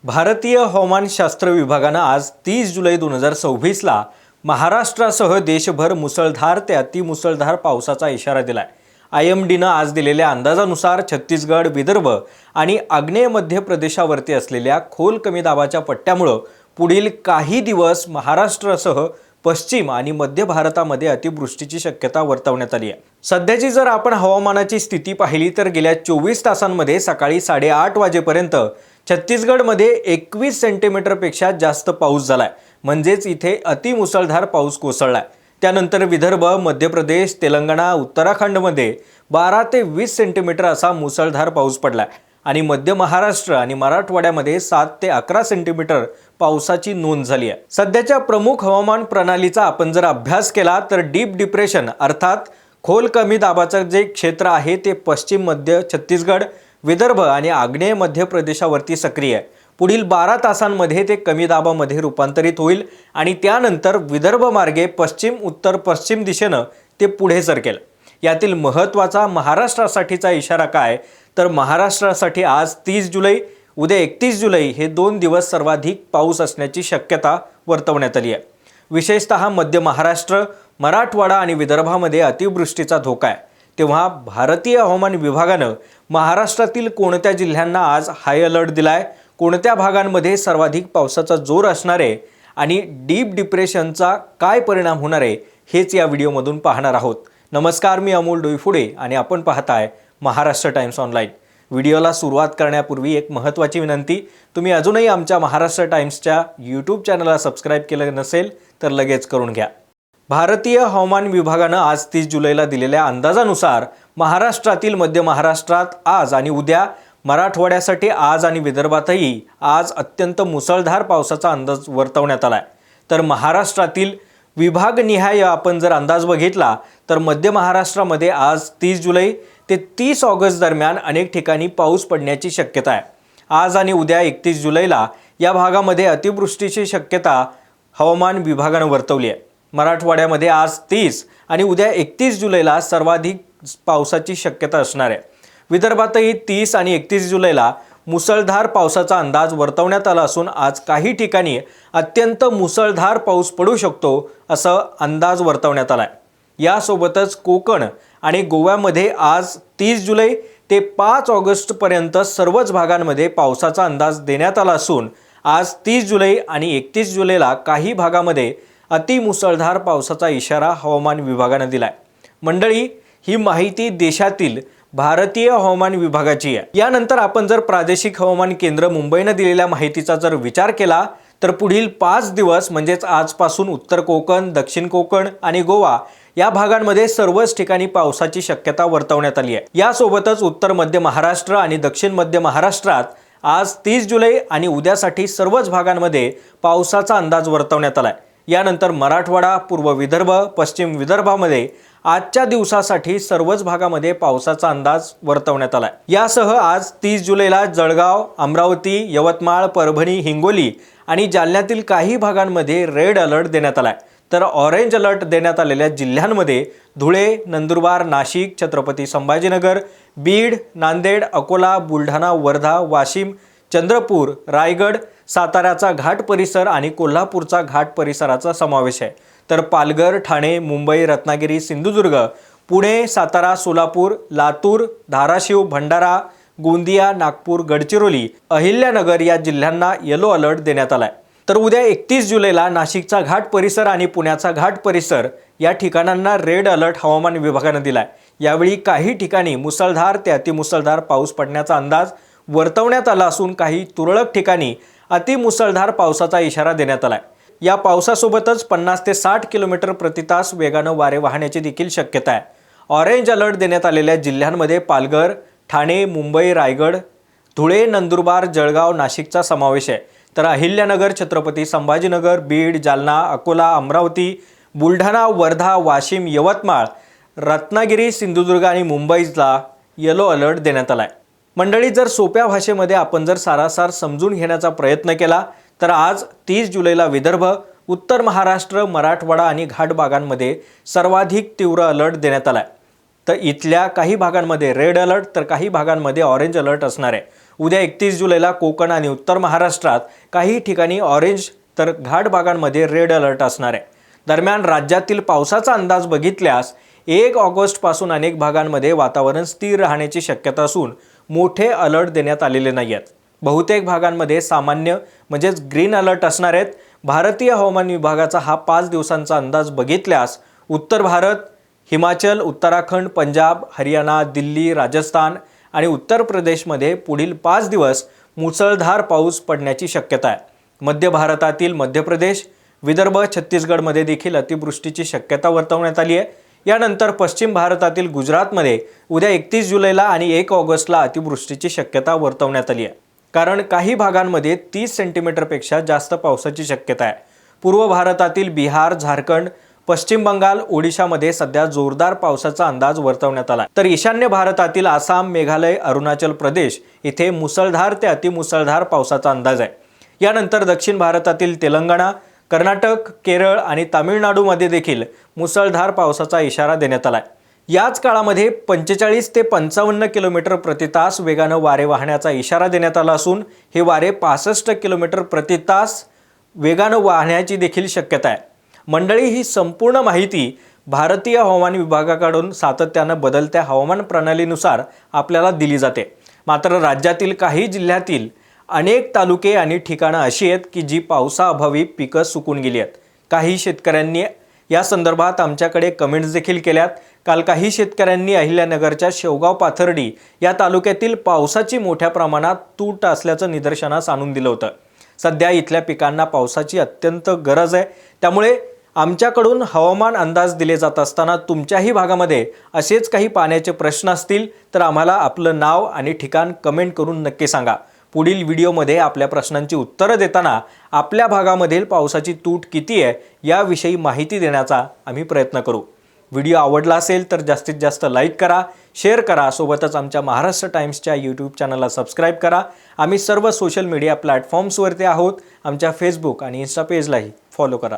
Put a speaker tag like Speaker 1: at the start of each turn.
Speaker 1: भारतीय हवामानशास्त्र विभागानं आज 30 जुलै 2026ला महाराष्ट्रासह देशभर मुसळधार ते अतिमुसळधार पावसाचा इशारा दिलाय। IMDनं आज दिलेल्या अंदाजानुसार छत्तीसगड, विदर्भ आणि आग्नेय मध्य प्रदेशावरती असलेल्या खोल कमी दाबाच्या पट्ट्यामुळे पुढील काही दिवस महाराष्ट्रासह पश्चिम आणि मध्य भारतामध्ये अतिवृष्टीची शक्यता वर्तवण्यात आली आहे। सध्याची जर आपण हवामानाची स्थिती पाहिली तर गेल्या 24 तासांमध्ये सकाळी 8:30 वाजेपर्यंत छत्तीसगडमध्ये 21 सेंटीमीटरपेक्षा जास्त पाऊस झालाय, म्हणजेच इथे अतिमुसळधार पाऊस कोसळलाय। त्यानंतर विदर्भ, मध्य प्रदेश, तेलंगणा, उत्तराखंडमध्ये 12 ते 20 सेंटीमीटर असा मुसळधार पाऊस पडलाय आणि मध्य महाराष्ट्र आणि मराठवाड्यामध्ये 7 ते 11 सेंटीमीटर पावसाची नोंद झाली आहे। सध्याच्या प्रमुख हवामान प्रणालीचा आपण जर अभ्यास केला तर डीप डिप्रेशन अर्थात खोल कमी दाबाचं जे क्षेत्र आहे ते पश्चिम मध्य छत्तीसगड, विदर्भ आणि आग्नेय मध्य प्रदेशावरती सक्रिय आहे। पुढील 12 तासांमध्ये ते कमी दाबामध्ये रूपांतरित होईल आणि त्यानंतर विदर्भ मार्गे पश्चिम उत्तर पश्चिम दिशेने ते पुढे सरकेल। यातील महत्त्वाचा महाराष्ट्रासाठीचा इशारा काय तर महाराष्ट्रासाठी आज 30 जुलै, उद्या 31 जुलै हे 2 दिवस सर्वाधिक पाऊस असण्याची शक्यता वर्तवण्यात आली आहे। विशेषतः मध्य महाराष्ट्र, मराठवाडा आणि विदर्भामध्ये अतिवृष्टीचा धोका आहे। तेव्हा भारतीय हवामान विभागानं महाराष्ट्रातील कोणत्या जिल्ह्यांना आज हाय अलर्ट दिलाय, कोणत्या भागांमध्ये सर्वाधिक पावसाचा जोर असणार आहे आणि डीप डिप्रेशनचा काय परिणाम होणार आहे हेच या व्हिडिओमधून पाहणार आहोत। नमस्कार, मी अमोल डोईफुडे आणि आपण पाहताय महाराष्ट्र टाइम्स ऑनलाईन। व्हिडिओला सुरुवात करण्यापूर्वी एक महत्त्वाची विनंती, तुम्ही अजूनही आमच्या महाराष्ट्र टाइम्सच्या यूट्यूब चॅनलला सबस्क्राईब केलं नसेल तर लगेच करून घ्या। भारतीय हवामान विभागानं आज 30 जुलैला दिलेल्या अंदाजानुसार महाराष्ट्रातील मध्य महाराष्ट्रात आज आणि उद्या, मराठवाड्यासाठी आज आणि विदर्भातही आज अत्यंत मुसळधार पावसाचा अंदाज वर्तवण्यात आलाय। तर महाराष्ट्रातील विभागनिहाय आपण जर अंदाज बघितला तर मध्य महाराष्ट्रामध्ये आज 30 जुलै ते 30 ऑगस्ट दरम्यान अनेक ठिकाणी पाऊस पडण्याची शक्यता आहे। आज आणि उद्या 31 जुलैला या भागामध्ये अतिवृष्टीची शक्यता हवामान विभागानं वर्तवली आहे। मराठवाड्यामध्ये आज 30 आणि उद्या 31 जुलैला सर्वाधिक पावसाची शक्यता असणार आहे। विदर्भातही 30 आणि 31 जुलैला मुसळधार पावसाचा अंदाज वर्तवण्यात आला असून आज काही ठिकाणी अत्यंत मुसळधार पाऊस पडू शकतो असं अंदाज वर्तवण्यात आलाय। यासोबतच कोकण आणि गोव्यामध्ये आज 30 जुलै ते 5 ऑगस्ट पर्यंत सर्वच भागांमध्ये पावसाचा अंदाज देण्यात आला असून आज 30 जुलै आणि 31 जुलैला काही भागामध्ये अतिमुसळधार पावसाचा इशारा हवामान विभागाने दिलाय। मंडळी, ही माहिती देशातील भारतीय हवामान विभागाची आहे। यानंतर आपण जर प्रादेशिक हवामान केंद्र मुंबईने दिलेल्या माहितीचा जर विचार केला तर पुढील 5 दिवस म्हणजेच आजपासून उत्तर कोकण, दक्षिण कोकण आणि गोवा या भागांमध्ये सर्वच ठिकाणी पावसाची शक्यता वर्तवण्यात आली आहे। यासोबतच उत्तर मध्य महाराष्ट्र आणि दक्षिण मध्य महाराष्ट्रात आज 30 जुलै आणि उद्यासाठी सर्वच भागांमध्ये पावसाचा अंदाज वर्तवण्यात आलाय। यानंतर मराठवाडा, पूर्व विदर्भ, पश्चिम विदर्भामध्ये आजच्या दिवसासाठी सर्वच भागामध्ये पावसाचा अंदाज वर्तवण्यात आलाय। यासह आज 30 जुलैला जळगाव, अमरावती, यवतमाळ, परभणी, हिंगोली आणि जालन्यातील काही भागांमध्ये रेड अलर्ट देण्यात आलाय। तर ऑरेंज अलर्ट देण्यात आलेल्या जिल्ह्यांमध्ये धुळे, नंदुरबार, नाशिक, छत्रपती संभाजीनगर, बीड, नांदेड, अकोला, बुलढाणा, वर्धा, वाशिम, चंद्रपूर, रायगड, साताऱ्याचा घाट परिसर आणि कोल्हापूरचा घाट परिसराचा समावेश आहे। तर पालघर, ठाणे, मुंबई, रत्नागिरी, सिंधुदुर्ग, पुणे, सातारा, सोलापूर, लातूर, धाराशिव, भंडारा, गोंदिया, नागपूर, गडचिरोली, अहिल्यानगर या जिल्ह्यांना येलो अलर्ट देण्यात आलाय। तर उद्या 31 जुलैला नाशिकचा घाट परिसर आणि पुण्याचा घाट परिसर या ठिकाणांना रेड अलर्ट हवामान विभागाने दिलाय। यावेळी काही ठिकाणी मुसळधार ते अतिमुसळधार पाऊस पडण्याचा अंदाज वर्तवण्यात आला असून काही तुरळक ठिकाणी अतिमुसळधार पावसाचा इशारा देण्यात आलाय। या पावसासोबतच 50 ते 60 किलोमीटर प्रति तास वेगानं वारे वाहण्याची देखील शक्यता आहे। ऑरेंज अलर्ट देण्यात आलेल्या जिल्ह्यांमध्ये पालघर, ठाणे, मुंबई, रायगड, धुळे, नंदुरबार, जळगाव, नाशिकचा समावेश आहे। तर अहिल्यानगर, छत्रपती संभाजीनगर, बीड, जालना, अकोला, अमरावती, बुलढाणा, वर्धा, वाशिम, यवतमाळ, रत्नागिरी, सिंधुदुर्ग आणि मुंबईला येलो अलर्ट देण्यात आलाय। मंडळी, जर सोप्या भाषेमध्ये आपण जर सारासार समजून घेण्याचा प्रयत्न केला तर आज 30 जुलैला विदर्भ, उत्तर महाराष्ट्र, मराठवाडा आणि घाट भागांमध्ये सर्वाधिक तीव्र अलर्ट देण्यात आलाय। तर इथल्या काही भागांमध्ये रेड अलर्ट तर काही भागांमध्ये ऑरेंज अलर्ट असणार आहे। उद्या 31 जुलैला कोकण आणि उत्तर महाराष्ट्रात काही ठिकाणी ऑरेंज तर घाट भागांमध्ये रेड अलर्ट असणार आहे। दरम्यान राज्यातील पावसाचा अंदाज बघितल्यास 1 ऑगस्टपासून अनेक भागांमध्ये वातावरण स्थिर राहण्याची शक्यता असून मोठे अलर्ट देण्यात आलेले नाहीत। बहुतेक भागांमध्ये सामान्य म्हणजेच ग्रीन अलर्ट असणार आहेत। भारतीय हवामान विभागाचा हा 5 दिवसांचा अंदाज बघितल्यास उत्तर भारत, हिमाचल, उत्तराखंड, पंजाब, हरियाणा, दिल्ली, राजस्थान आणि उत्तर प्रदेशमध्ये पुढील 5 दिवस मुसळधार पाऊस पडण्याची शक्यता आहे। मध्य भारतातील मध्य प्रदेश, विदर्भ, छत्तीसगडमध्ये देखील अतिवृष्टीची शक्यता वर्तवण्यात आली आहे। यानंतर पश्चिम भारतातील गुजरातमध्ये उद्या 31 जुलैला आणि 1 ऑगस्टला अतिवृष्टीची शक्यता वर्तवण्यात आली आहे, कारण काही भागांमध्ये 30 सेंटीमीटरपेक्षा जास्त पावसाची शक्यता आहे। पूर्व भारतातील बिहार, झारखंड, पश्चिम बंगाल, ओडिशामध्ये सध्या जोरदार पावसाचा अंदाज वर्तवण्यात आला, तर ईशान्य भारतातील आसाम, मेघालय, अरुणाचल प्रदेश इथे मुसळधार ते अतिमुसळधार पावसाचा अंदाज आहे। यानंतर दक्षिण भारतातील तेलंगणा, कर्नाटक, केरळ आणि तामिळनाडूमध्ये देखील मुसळधार पावसाचा इशारा देण्यात आला आहे। याच काळामध्ये 45 ते 55 किलोमीटर प्रति तास वेगानं वारे वाहण्याचा इशारा देण्यात आला असून हे वारे 65 किलोमीटर प्रति तास वेगानं वाहण्याची देखील शक्यता आहे। मंडळी, ही संपूर्ण माहिती भारतीय हवामान विभागाकडून सातत्यानं बदलत्या हवामान प्रणालीनुसार आपल्याला दिली जाते। मात्र राज्यातील काही जिल्ह्यातील अनेक तालुके आणि ठिकाणं अशी आहेत की जी पावसाअभावी पिकं सुकून गेली आहेत। काही शेतकऱ्यांनी या संदर्भात आमच्याकडे कमेंट्स देखील केल्यात। काल काही शेतकऱ्यांनी अहिल्यानगरच्या शेवगाव पाथर्डी या तालुक्यातील पावसाची मोठ्या प्रमाणात तूट असल्याचं निदर्शनास आणून दिलं होतं। सध्या इथल्या पिकांना पावसाची अत्यंत गरज आहे, त्यामुळे आमच्याकडून हवामान अंदाज दिले जात असताना तुमच्याही भागामध्ये असेच काही पाण्याचे प्रश्न असतील तर आम्हाला आपलं नाव आणि ठिकाण कमेंट करून नक्की सांगा। पुढील व्हिडिओमध्ये आपल्या प्रश्नांची उत्तरं देताना आपल्या भागामधील पावसाची तूट किती आहे याविषयी माहिती देण्याचा आम्ही प्रयत्न करू। व्हिडिओ आवडला असेल तर जास्तीत जास्त लाईक करा, शेअर करा, सोबतच आमच्या महाराष्ट्र टाइम्सच्या यूट्यूब चॅनलला सबस्क्राईब करा। आम्ही सर्व सोशल मीडिया प्लॅटफॉर्म्सवरती आहोत। आमच्या फेसबुक आणि इन्स्टा पेजलाही फॉलो करा।